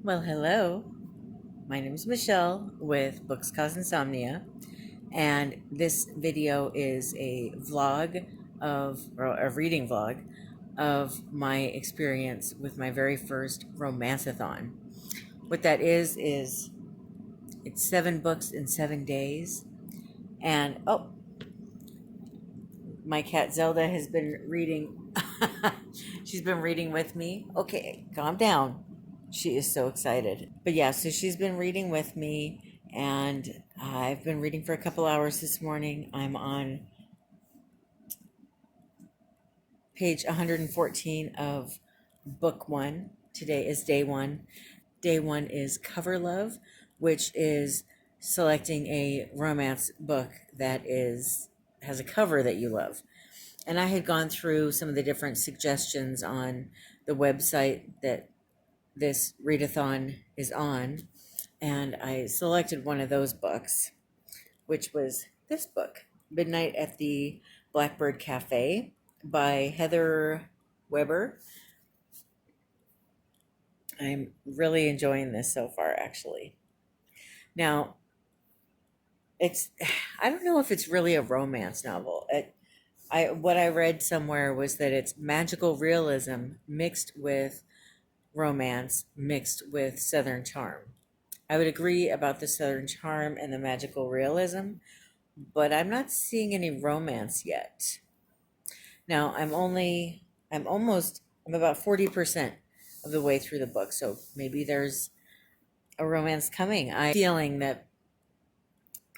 Well, hello. My name is Michelle with Books Cause Insomnia, and this video is a vlog or a reading vlog of my experience with my very first Romanceathon. What that is it's 7 books in 7 days, and oh, my cat Zelda has been reading. She's been reading with me. Okay, calm down. She is so excited. But yeah, so she's been reading with me, and I've been reading for a couple hours this morning. I'm on page 114 of book one. Today is day one. Day one is Cover Love, which is selecting a romance book that has a cover that you love. And I had gone through some of the different suggestions on the website that this readathon is on, and I selected one of those books, which was this book, Midnight at the Blackbird Cafe by Heather Weber. I'm really enjoying this so far, actually. Now, I don't know if it's really a romance novel. What I read somewhere was that it's magical realism mixed with romance mixed with Southern charm. I would agree about the Southern charm and the magical realism, but I'm not seeing any romance yet. Now, I'm about 40% of the way through the book, so maybe there's a romance coming. I'm feeling that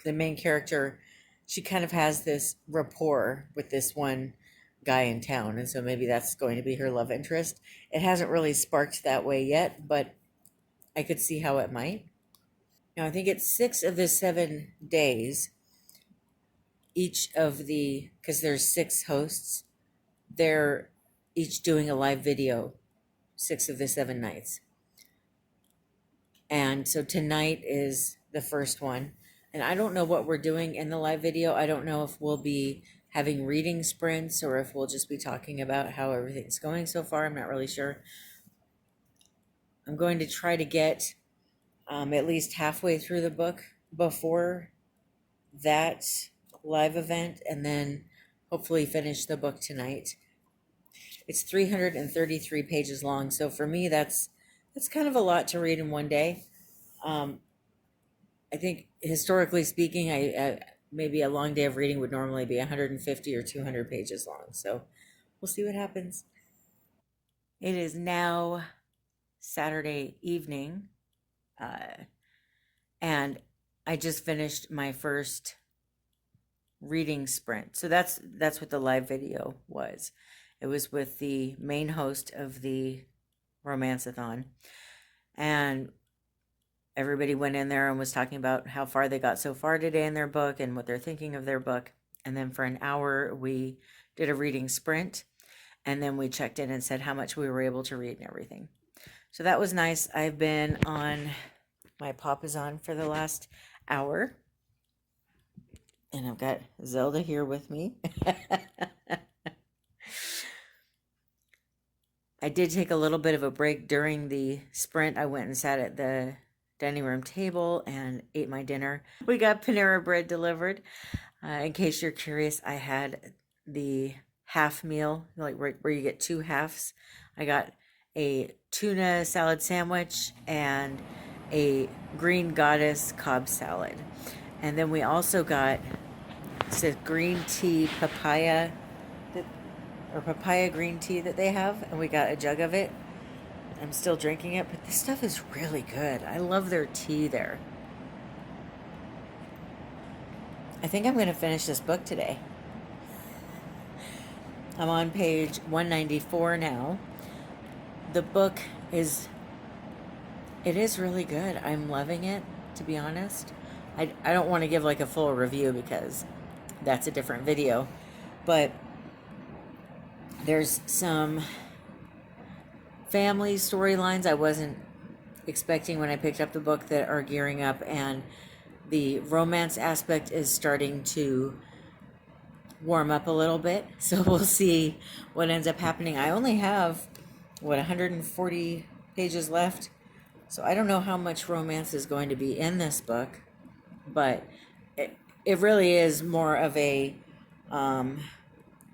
the main character, she kind of has this rapport with this one guy in town, and so maybe that's going to be her love interest. It hasn't really sparked that way yet, but I could see how it might. Now, I think it's 6 of the 7 days. Because there's 6 hosts, they're each doing a live video 6 of the 7 nights. And so tonight is the first one. And I don't know what we're doing in the live video. I don't know if we'll be having reading sprints or if we'll just be talking about how everything's going so far. I'm not really sure. I'm going to try to get at least halfway through the book before that live event, and then hopefully finish the book tonight. It's 333 pages long, so for me that's kind of a lot to read in one day. I think historically speaking, I maybe a long day of reading would normally be 150 or 200 pages long, so we'll see what happens. It is now Saturday evening, and I just finished my first reading sprint. So that's what the live video was. It was with the main host of the Romanceathon, and everybody went in there and was talking about how far they got so far today in their book and what they're thinking of their book. And then for an hour we did a reading sprint, and then we checked in and said how much we were able to read and everything. So that was nice. I've been on, my pop is on for the last hour, and I've got Zelda here with me. I did take a little bit of a break during the sprint. I went and sat at the dining room table and ate my dinner. We got Panera bread delivered. In case you're curious, I had the half meal, like where you get 2 halves. I got a tuna salad sandwich and a green goddess Cobb salad. And then we also got, it says green tea papaya, or papaya green tea that they have, and we got a jug of it. I'm still drinking it, but this stuff is really good. I love their tea there. I think I'm going to finish this book today. I'm on page 194 now. The book is really good. I'm loving it, to be honest. I don't want to give like a full review because that's a different video, but there's some family storylines I wasn't expecting when I picked up the book that are gearing up, and the romance aspect is starting to warm up a little bit. So we'll see what ends up happening. I only have 140 pages left, So I don't know how much romance is going to be in this book, but it really is more of a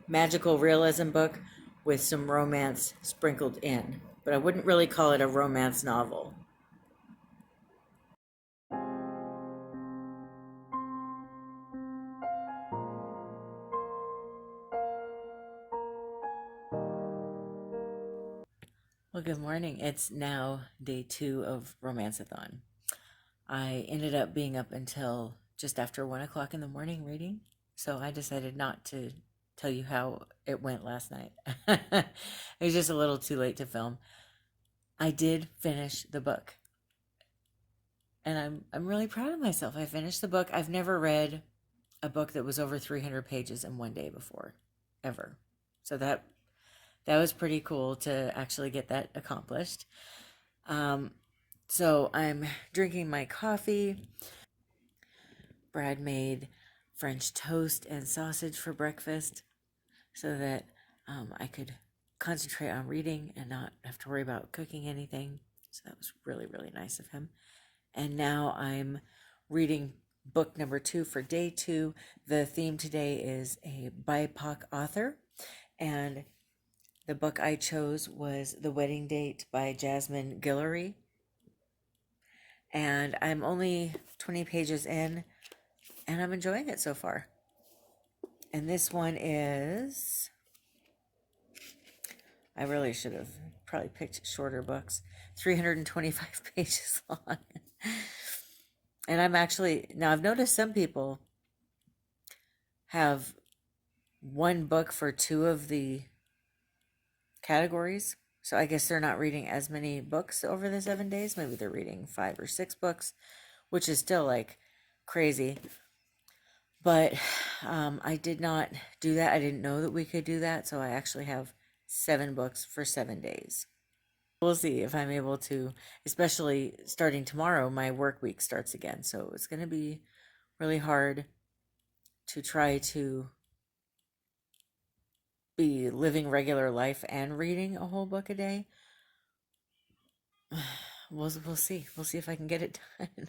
magical realism book with some romance sprinkled in. But I wouldn't really call it a romance novel. Well, good morning. It's now day 2 of Romanceathon. I ended up being up until just after 1 o'clock in the morning reading, so I decided not to tell you how it went last night. It was just a little too late to film. I did finish the book, and I'm really proud of myself. I finished the book. I've never read a book that was over 300 pages in one day before, ever. So that was pretty cool to actually get that accomplished. So I'm drinking my coffee. Brad made French toast and sausage for breakfast so that I could concentrate on reading and not have to worry about cooking anything. So that was really, really nice of him. And now I'm reading book number 2 for day 2. The theme today is a BIPOC author, and the book I chose was The Wedding Date by Jasmine Guillory. And I'm only 20 pages in, and I'm enjoying it so far. And this one is, I really should have probably picked shorter books, 325 pages long. And I'm actually, now I've noticed some people have one book for 2 of the categories. So I guess they're not reading as many books over the 7 days. Maybe they're reading 5 or 6 books, which is still like crazy. But I did not do that. I didn't know that we could do that. So I actually have 7 books for 7 days. We'll see if I'm able to, especially starting tomorrow, my work week starts again. So it's going to be really hard to try to be living regular life and reading a whole book a day. We'll see. We'll see if I can get it done.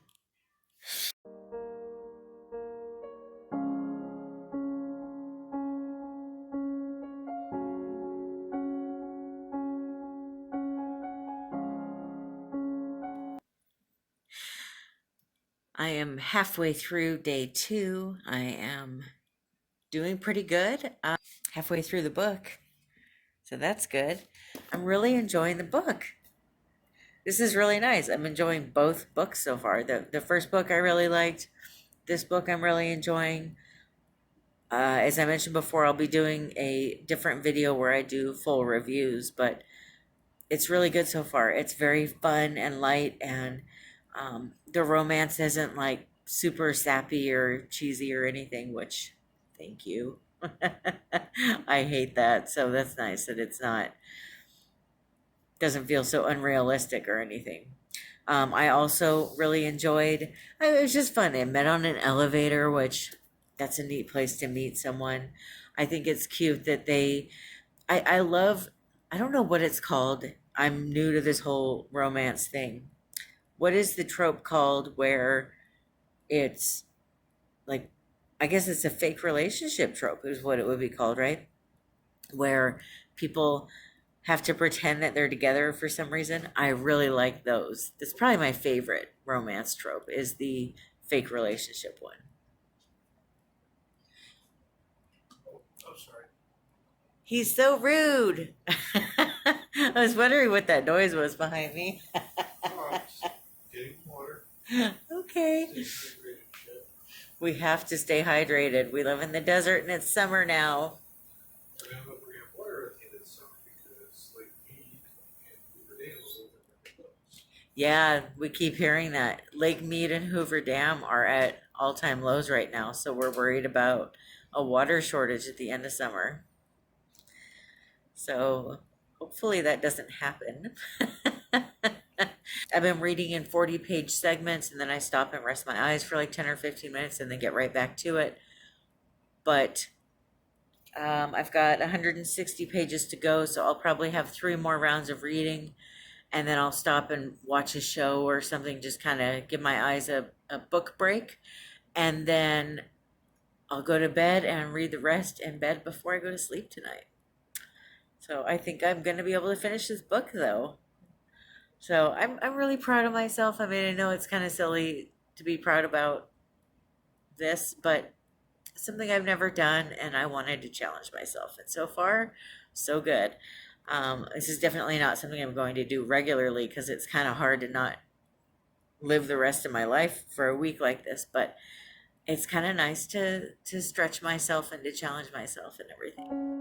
I am halfway through day 2. I am doing pretty good. Halfway through the book. So that's good. I'm really enjoying the book. This is really nice. I'm enjoying both books so far. The first book I really liked. This book I'm really enjoying. As I mentioned before, I'll be doing a different video where I do full reviews, but it's really good so far. It's very fun and light, and the romance isn't like super sappy or cheesy or anything, which, thank you. I hate that, so that's nice that it's not, doesn't feel so unrealistic or anything. I also really enjoyed, it was just fun. They met on an elevator, which that's a neat place to meet someone. I think it's cute that I love, I don't know what it's called. I'm new to this whole romance thing. What is the trope called where it's like, I guess it's a fake relationship trope is what it would be called, right? Where people have to pretend that they're together for some reason. I really like those. That's probably my favorite romance trope is the fake relationship one. Oh, sorry. He's so rude. I was wondering what that noise was behind me. Getting water. Okay. We have to stay hydrated. We live in the desert and it's summer now. I mean, we're gonna have water at the end of the summer because Lake Mead and Hoover Dam will open their windows. Yeah, we keep hearing that. Lake Mead and Hoover Dam are at all-time lows right now, so we're worried about a water shortage at the end of summer. So hopefully that doesn't happen. I've been reading in 40-page segments, and then I stop and rest my eyes for like 10 or 15 minutes and then get right back to it. But I've got 160 pages to go, so I'll probably have 3 more rounds of reading. and then I'll stop and watch a show or something, just kind of give my eyes a book break. And then I'll go to bed and read the rest in bed before I go to sleep tonight. So I think I'm going to be able to finish this book though. So I'm really proud of myself. I mean, I know it's kind of silly to be proud about this, but it's something I've never done and I wanted to challenge myself. And so far, so good. This is definitely not something I'm going to do regularly because it's kind of hard to not live the rest of my life for a week like this, but it's kind of nice to stretch myself and to challenge myself and everything.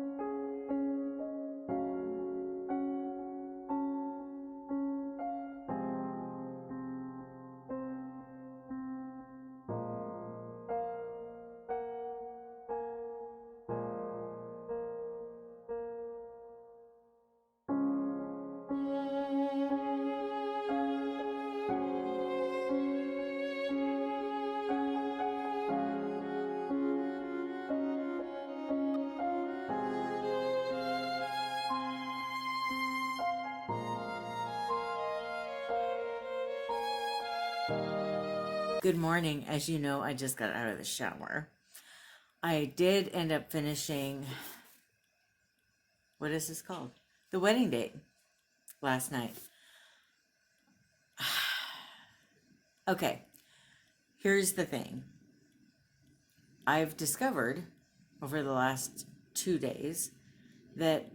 Good morning. As you know, I just got out of the shower. I did end up finishing, what is this called? The Wedding Date last night. Okay, here's the thing. I've discovered over the last 2 days that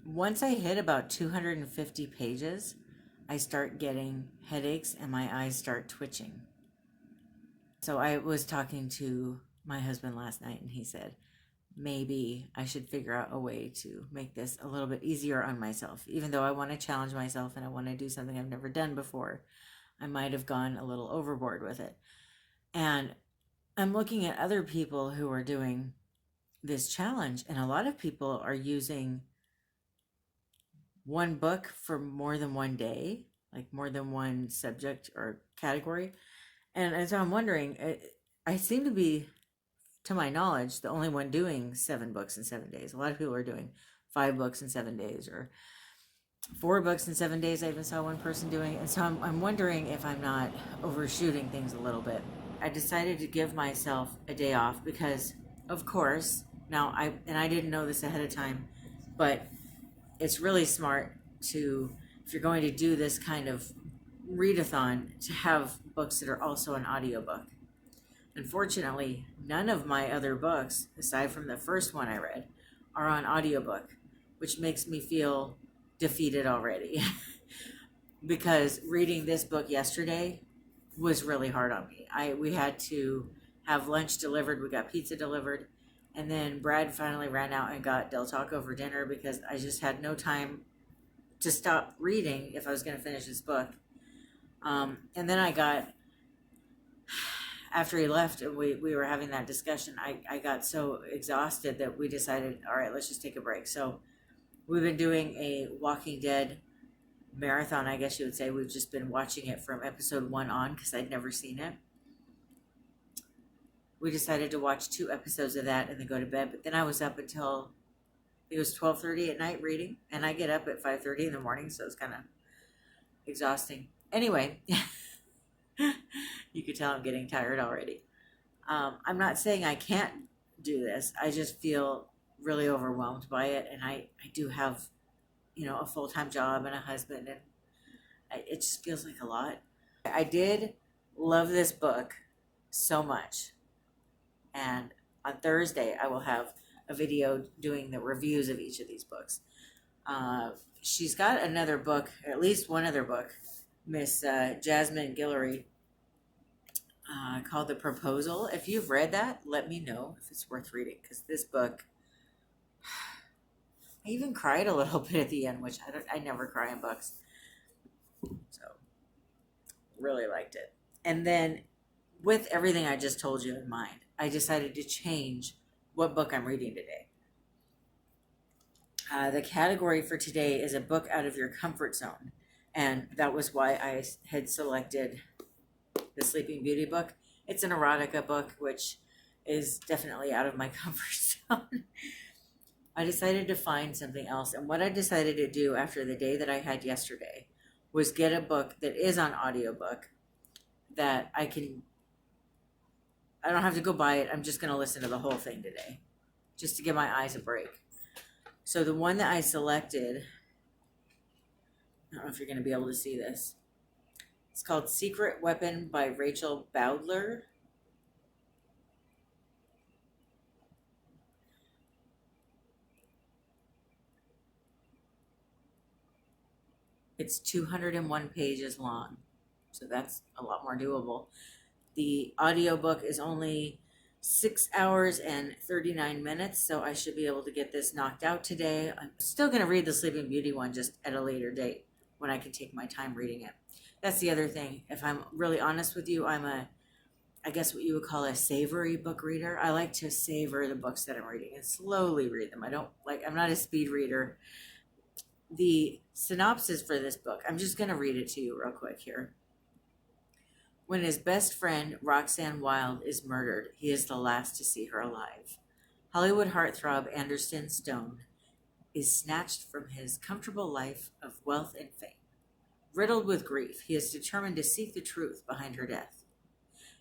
once I hit about 250 pages, I start getting headaches and my eyes start twitching. So I was talking to my husband last night and he said, maybe I should figure out a way to make this a little bit easier on myself. Even though I want to challenge myself and I want to do something I've never done before, I might have gone a little overboard with it. And I'm looking at other people who are doing this challenge, and a lot of people are using one book for more than one day, like more than one subject or category. And so I'm wondering, I seem to be, to my knowledge, the only one doing 7 books in 7 days. A lot of people are doing 5 books in 7 days or 4 books in 7 days. I even saw one person doing it. And so I'm wondering if I'm not overshooting things a little bit. I decided to give myself a day off because, of course, now I didn't know this ahead of time, but it's really smart to, if you're going to do this kind of readathon, to have books that are also an audiobook. Unfortunately, none of my other books, aside from the first one I read, are on audiobook, which makes me feel defeated already. Because reading this book yesterday was really hard on me. We had to have lunch delivered, we got pizza delivered, and then Brad finally ran out and got Del Taco for dinner because I just had no time to stop reading if I was going to finish this book. And then after he left and we were having that discussion, I got so exhausted that we decided, all right, let's just take a break. So we've been doing a Walking Dead marathon, I guess you would say. We've just been watching it from episode 1 on because I'd never seen it. We decided to watch 2 episodes of that and then go to bed. But then I was up until it was 12:30 at night reading, and I get up at 5:30 in the morning, so it's kind of exhausting. Anyway, you could tell I'm getting tired already. I'm not saying I can't do this. I just feel really overwhelmed by it, and I do have, a full-time job and a husband, and it just feels like a lot. I did love this book so much, and on Thursday I will have a video doing the reviews of each of these books. She's got another book, or at least one other book, Miss Jasmine Guillory, called The Proposal. If you've read that, let me know if it's worth reading, because this book, I even cried a little bit at the end, which I never cry in books. So, really liked it. And then, with everything I just told you in mind, I decided to change what book I'm reading today. The category for today is a book out of your comfort zone. And that was why I had selected the Sleeping Beauty book. It's an erotica book, which is definitely out of my comfort zone. I decided to find something else. And what I decided to do after the day that I had yesterday was get a book that is on audiobook that I don't have to go buy it. I'm just going to listen to the whole thing today just to give my eyes a break. So the one that I selected, I don't know if you're going to be able to see this. It's called Secret Weapon by Rachel Bowder. It's 201 pages long, so that's a lot more doable. The audiobook is only 6 hours and 39 minutes, so I should be able to get this knocked out today. I'm still going to read the Sleeping Beauty one just at a later date when I can take my time reading it. That's the other thing. If I'm really honest with you, I guess what you would call a savory book reader. I like to savor the books that I'm reading and slowly read them. I'm not a speed reader. The synopsis for this book, I'm just going to read it to you real quick here. When his best friend, Roxanne Wilde, is murdered, he is the last to see her alive. Hollywood heartthrob Anderson Stone is snatched from his comfortable life of wealth and fame. Riddled with grief, he is determined to seek the truth behind her death.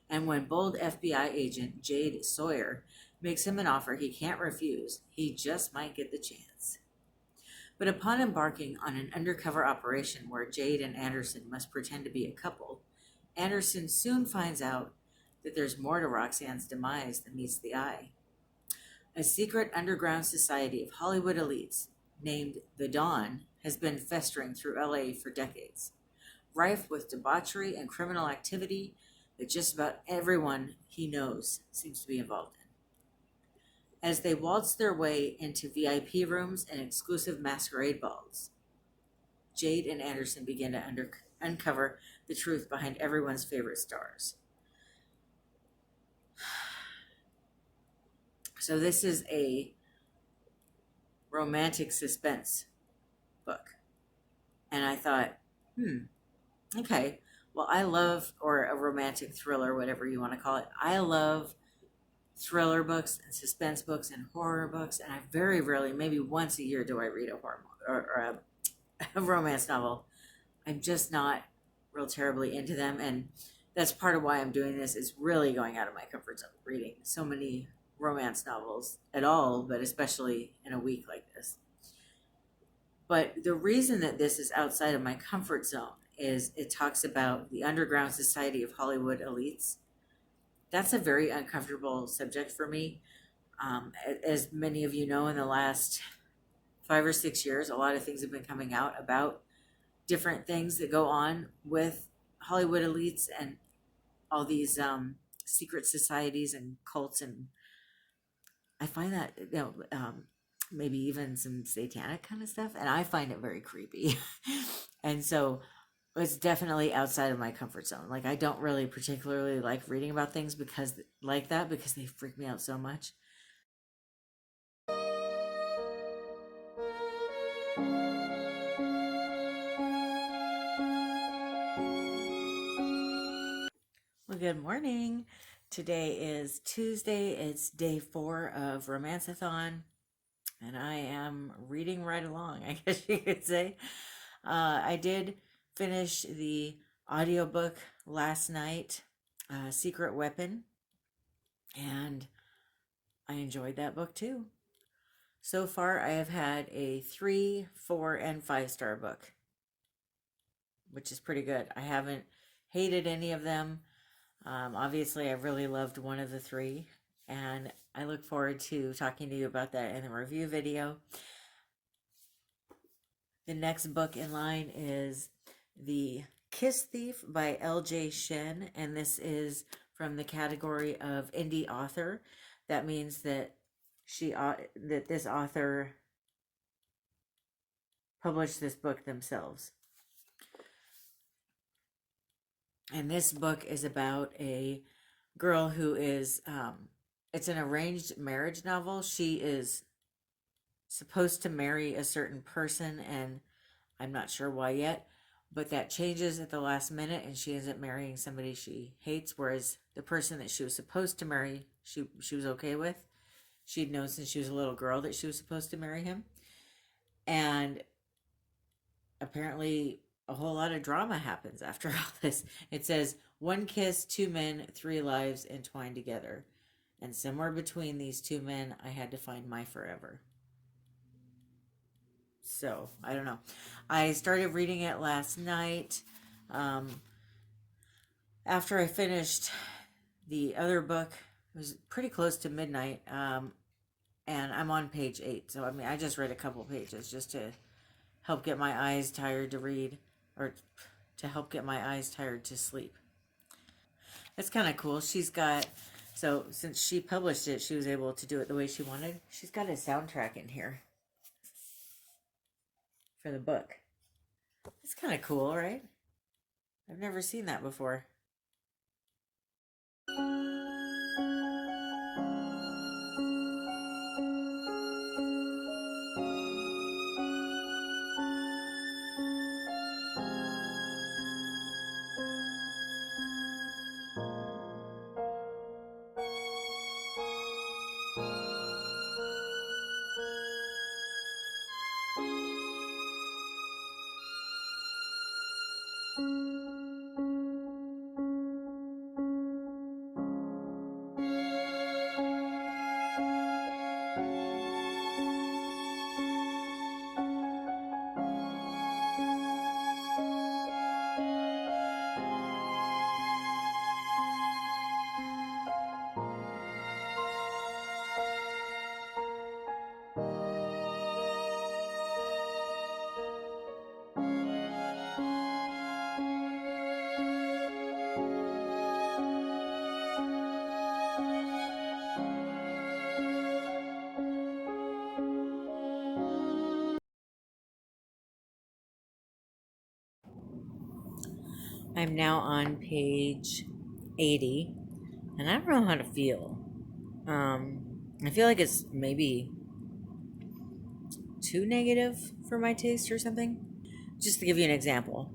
And when bold FBI agent Jade Sawyer makes him an offer he can't refuse, he just might get the chance. But upon embarking on an undercover operation where Jade and Anderson must pretend to be a couple, Anderson soon finds out that there's more to Roxanne's demise than meets the eye. A secret underground society of Hollywood elites named The Dawn has been festering through LA for decades, rife with debauchery and criminal activity that just about everyone he knows seems to be involved in. As they waltz their way into VIP rooms and exclusive masquerade balls, Jade and Anderson begin to uncover the truth behind everyone's favorite stars. So this is a romantic suspense book. And I thought, okay, well, I love, or a romantic thriller, whatever you want to call it. I love thriller books and suspense books and horror books, and I very rarely, maybe once a year, do I read a horror or a romance novel. I'm just not real terribly into them, and that's part of why I'm doing this, is really going out of my comfort zone, reading so many romance novels at all, but especially in a week like this. But the reason that this is outside of my comfort zone is it talks about the underground society of Hollywood elites. That's a very uncomfortable subject for me. As many of you know, in the last 5 or 6 years, a lot of things have been coming out about different things that go on with Hollywood elites and all these secret societies and cults, and I find that maybe even some satanic kind of stuff, and I find it very creepy. And so it's definitely outside of my comfort zone. Like, I don't really particularly like reading about things because they freak me out so much. Well, good morning. Today is Tuesday. It's day 4 of Romanceathon, and I am reading right along, I guess you could say. I did finish the audiobook last night, Secret Weapon, and I enjoyed that book too. So far, I have had a 3, 4, and 5-star book, which is pretty good. I haven't hated any of them. Obviously, I really loved one of the 3, and I look forward to talking to you about that in the review video. The next book in line is The Kiss Thief by L.J. Shen, and this is from the category of indie author. That means that this author published this book themselves. And this book is about a girl who is, it's an arranged marriage novel. She is supposed to marry a certain person, and I'm not sure why yet, but that changes at the last minute, and she ends up marrying somebody she hates, whereas the person that she was supposed to marry, she was okay with. She'd known since she was a little girl that she was supposed to marry him. And apparently a whole lot of drama happens after all this. It says, one kiss, two men, three lives entwined together. And somewhere between these two men, I had to find my forever. So, I don't know. I started reading it last night. Um, after I finished the other book, it was pretty close to midnight. And I'm on page 8. So, I mean, I just read a couple pages just to help get my eyes tired to read, or to help get my eyes tired to sleep. It's kind of cool. She's got, so since she published it, she was able to do it the way she wanted. She's got a soundtrack in here for the book. It's kind of cool, right? I've never seen that before. I'm now on page 80, and I don't know how to feel. I feel like it's maybe too negative for my taste or something. Just to give you an example,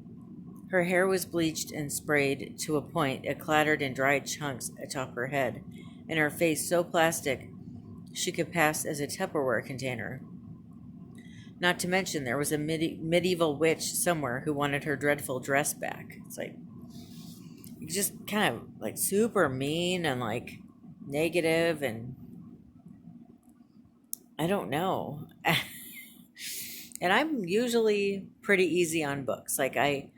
her hair was bleached and sprayed to a point it clattered in dried chunks atop her head, and her face so plastic she could pass as a Tupperware container. Not to mention, there was a medieval witch somewhere who wanted her dreadful dress back. It's like, just kind of like super mean and like negative, and I don't know. And I'm usually pretty easy on books. Like, I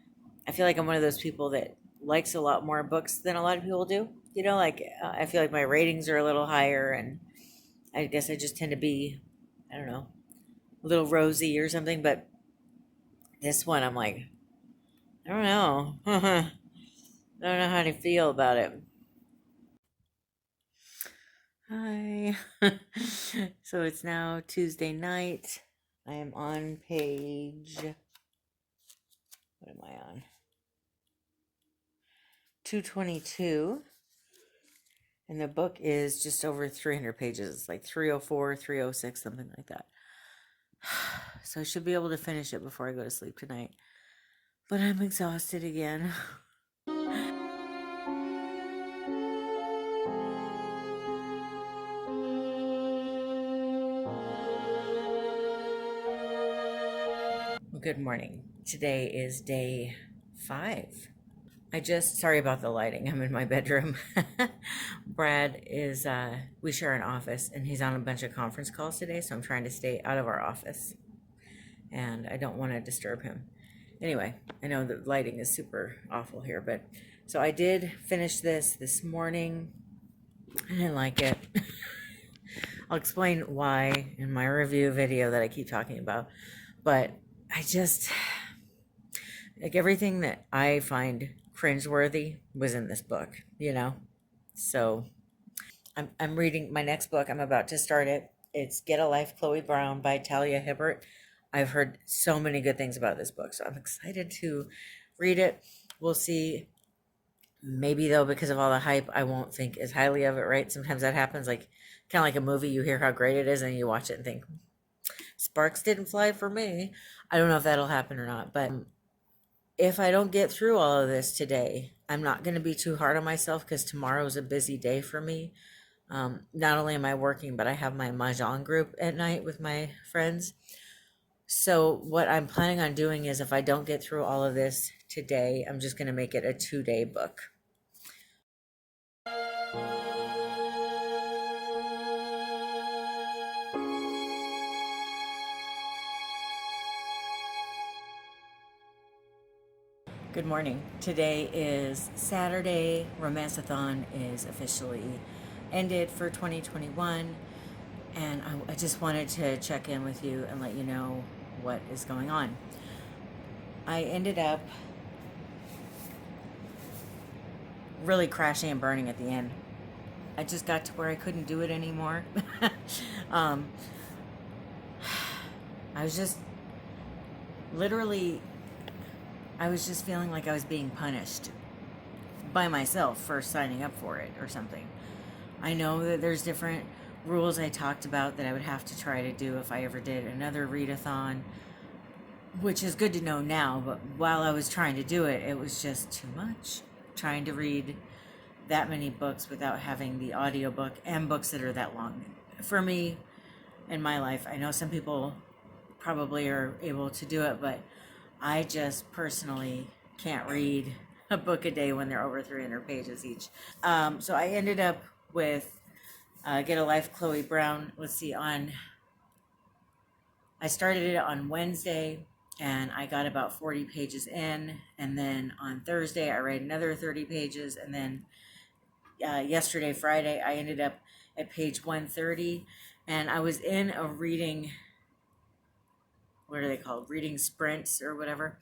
feel like I'm one of those people that likes a lot more books than a lot of people do. You know, like I feel like my ratings are a little higher, and I guess I just tend to be, I don't know, a little rosy or something. But this one, I'm like, I don't know. I don't know how to feel about it. Hi. So it's now Tuesday night. I am on page, what am I on? 222. And the book is just over 300 pages. It's like 304, 306, something like that. So I should be able to finish it before I go to sleep tonight. But I'm exhausted again. Good morning. Today is day 5. Sorry about the lighting. I'm in my bedroom. Brad is, we share an office, and he's on a bunch of conference calls today, so I'm trying to stay out of our office. And I don't want to disturb him. Anyway, I know the lighting is super awful here, but so I did finish this morning. I didn't like it. I'll explain why in my review video that I keep talking about. But I just, like, everything that I find cringeworthy was in this book, you know? So I'm reading my next book. I'm about to start it. It's Get a Life, Chloe Brown by Talia Hibbert. I've heard so many good things about this book, so I'm excited to read it. We'll see. Maybe, though, because of all the hype, I won't think as highly of it, right? Sometimes that happens, like kind of like a movie. You hear how great it is, and you watch it and think, sparks didn't fly for me. I don't know if that'll happen or not, but if I don't get through all of this today, I'm not going to be too hard on myself, because tomorrow is a busy day for me. Not only am I working, but I have my Mahjong group at night with my friends. So what I'm planning on doing is if I don't get through all of this today, I'm just going to make it a 2-day book. Good morning. Today is Saturday. Romanceathon is officially ended for 2021. And I just wanted to check in with you and let you know what is going on. I ended up really crashing and burning at the end. I just got to where I couldn't do it anymore. I was just literally, I was just feeling like I was being punished by myself for signing up for it or something. I know that there's different rules I talked about that I would have to try to do if I ever did another readathon, which is good to know now, but while I was trying to do it, it was just too much. Trying to read that many books without having the audiobook and books that are that long. For me, in my life, I know some people probably are able to do it, but I just personally can't read a book a day when they're over 300 pages each. So I ended up with Get a Life, Chloe Brown. Let's see, I started it on Wednesday and I got about 40 pages in. And then on Thursday, I read another 30 pages. And then yesterday, Friday, I ended up at page 130. And I was in a reading, what are they called? Reading sprints or whatever.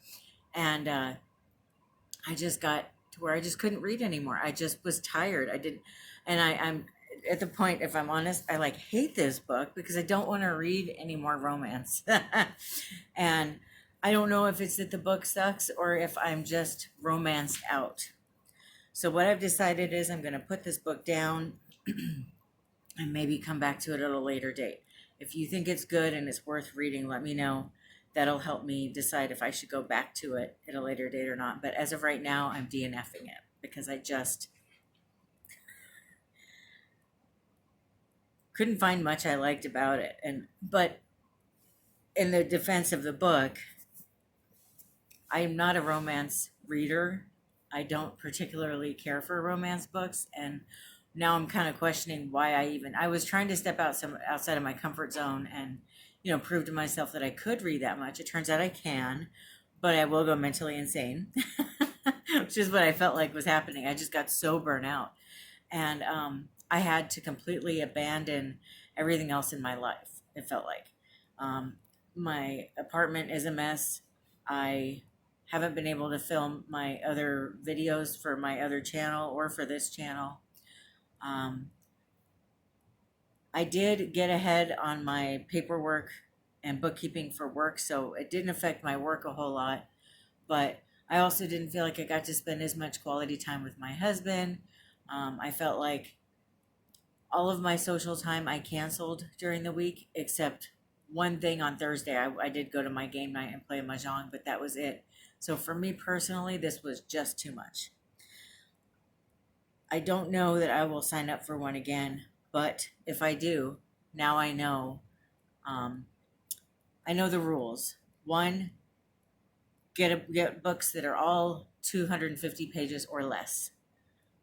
And I just got to where I just couldn't read anymore. I just was tired. I'm at the point, if I'm honest, I like hate this book because I don't want to read any more romance. And I don't know if it's that the book sucks or if I'm just romanced out. So what I've decided is I'm going to put this book down and maybe come back to it at a later date. If you think it's good and it's worth reading, let me know. That'll help me decide if I should go back to it at a later date or not. But as of right now, I'm DNFing it because I just couldn't find much I liked about it. But in the defense of the book, I am not a romance reader. I don't particularly care for romance books, and now I'm kind of questioning why I was trying to step outside of my comfort zone and prove to myself that I could read that much. It turns out I can, but I will go mentally insane, which is what I felt like was happening. I just got so burnt out, and I had to completely abandon everything else in my life. It felt like my apartment is a mess. I haven't been able to film my other videos for my other channel or for this channel. I did get ahead on my paperwork and bookkeeping for work, so it didn't affect my work a whole lot, but I also didn't feel like I got to spend as much quality time with my husband. I felt like all of my social time I canceled during the week, except one thing on Thursday. I did go to my game night and play Mahjong, but that was it. So for me personally, this was just too much. I don't know that I will sign up for one again, but if I do, now I know. I know the rules. One, get books that are all 250 pages or less.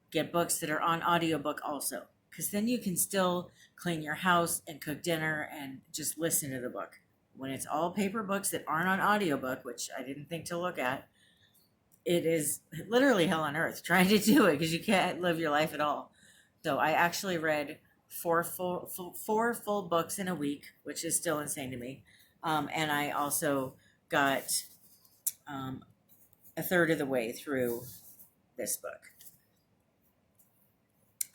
Get books that are on audiobook also, because then you can still clean your house and cook dinner and just listen to the book. When it's all paper books that aren't on audiobook, which I didn't think to look at, it is literally hell on earth trying to do it because you can't live your life at all. So I actually read four full books in a week, which is still insane to me. And I also got a third of the way through this book.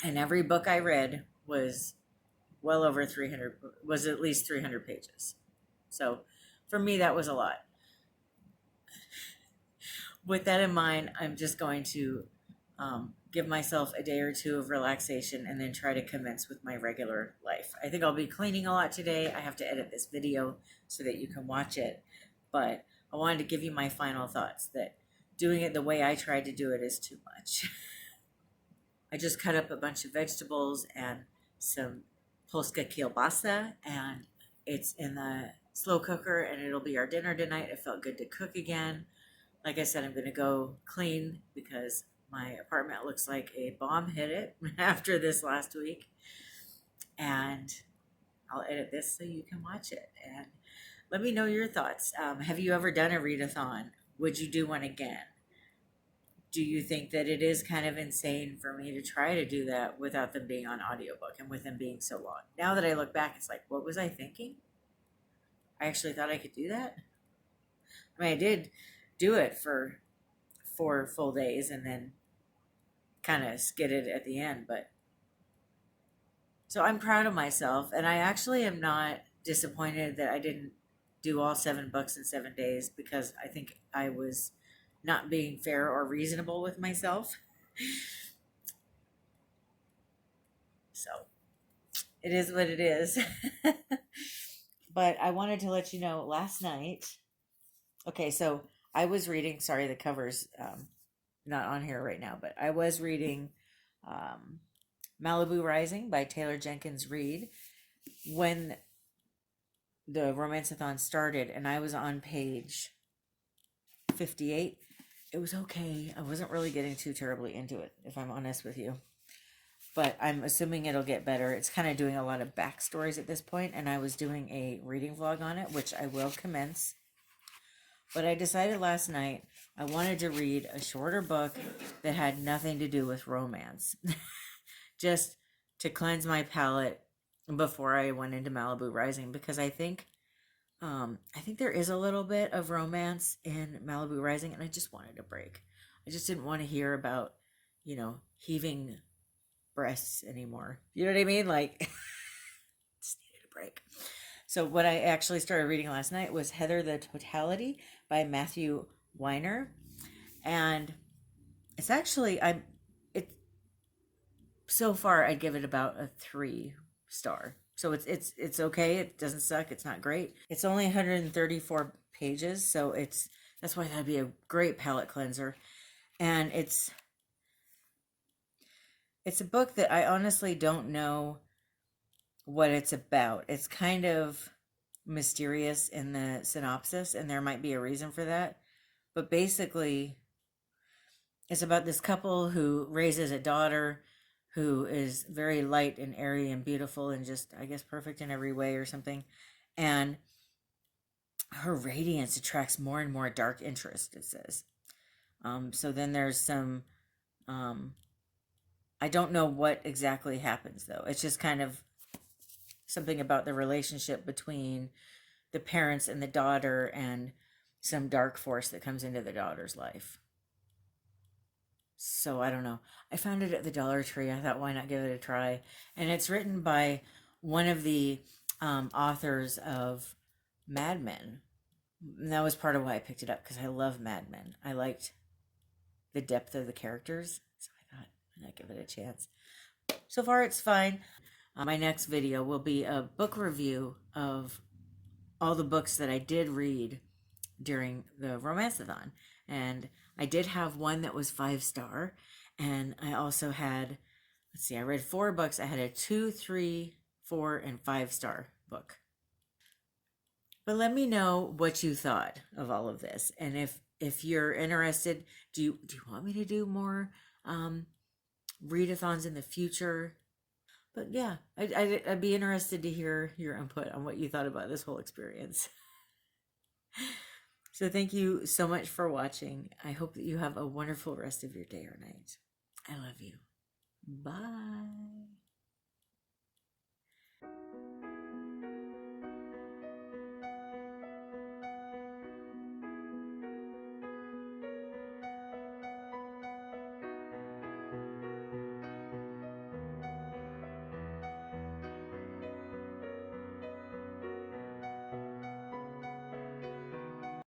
And every book I read was well over 300, was at least 300 pages. So for me, that was a lot. With that in mind, I'm just going to give myself a day or two of relaxation and then try to commence with my regular life. I think I'll be cleaning a lot today. I have to edit this video so that you can watch it. But I wanted to give you my final thoughts that doing it the way I tried to do it is too much. I just cut up a bunch of vegetables and some polska kielbasa, and it's in the slow cooker, and it'll be our dinner tonight. It felt good to cook again. Like I said, I'm going to go clean because my apartment looks like a bomb hit it after this last week. And I'll edit this so you can watch it. And let me know your thoughts. Have you ever done a readathon? Would you do one again? Do you think that it is kind of insane for me to try to do that without them being on audiobook and with them being so long? Now that I look back, it's like, what was I thinking? I actually thought I could do that. I mean, I did do it for 4 full days and then kind of skidded at the end, but so I'm proud of myself, and I actually am not disappointed that I didn't do all 7 books in 7 days, because I think I was not being fair or reasonable with myself. So it is what it is. But I wanted to let you know last night. Okay, so I was reading, sorry, the cover's not on here right now, but I was reading Malibu Rising by Taylor Jenkins Reid when the Romanceathon started, and I was on page 58. It was okay. I wasn't really getting too terribly into it, if I'm honest with you. But I'm assuming it'll get better. It's kind of doing a lot of backstories at this point, and I was doing a reading vlog on it, which I will commence. But I decided last night I wanted to read a shorter book that had nothing to do with romance. Just to cleanse my palate before I went into Malibu Rising, because I think there is a little bit of romance in Malibu Rising, and I just wanted a break. I just didn't want to hear about, heaving breasts anymore. You know what I mean? Like, just needed a break. So what I actually started reading last night was Heather the Totality by Matthew Weiner, and it's actually so far I'd give it about a 3-star. So it's okay. It doesn't suck. It's not great. It's only 134 pages, so that's why that'd be a great palate cleanser. And it's a book that I honestly don't know what it's about. It's kind of mysterious in the synopsis, and there might be a reason for that. But basically, it's about this couple who raises a daughter who is very light and airy and beautiful and just, I guess, perfect in every way or something. And her radiance attracts more and more dark interest, it says. So then there's some, I don't know what exactly happens, though. It's just kind of something about the relationship between the parents and the daughter, and some dark force that comes into the daughter's life. So I don't know. I found it at the Dollar Tree. I thought, why not give it a try? And it's written by one of the authors of Mad Men. And that was part of why I picked it up, because I love Mad Men. I liked the depth of the characters, so I thought, why not give it a chance? So far, it's fine. My next video will be a book review of all the books that I did read during the Romanceathon. And I did have one that was 5-star, and I also had, I read 4 books. I had a 2, 3, 4, and 5-star book. But let me know what you thought of all of this, and if you're interested, do you want me to do more readathons in the future? But yeah, I'd be interested to hear your input on what you thought about this whole experience. So thank you so much for watching. I hope that you have a wonderful rest of your day or night. I love you. Bye.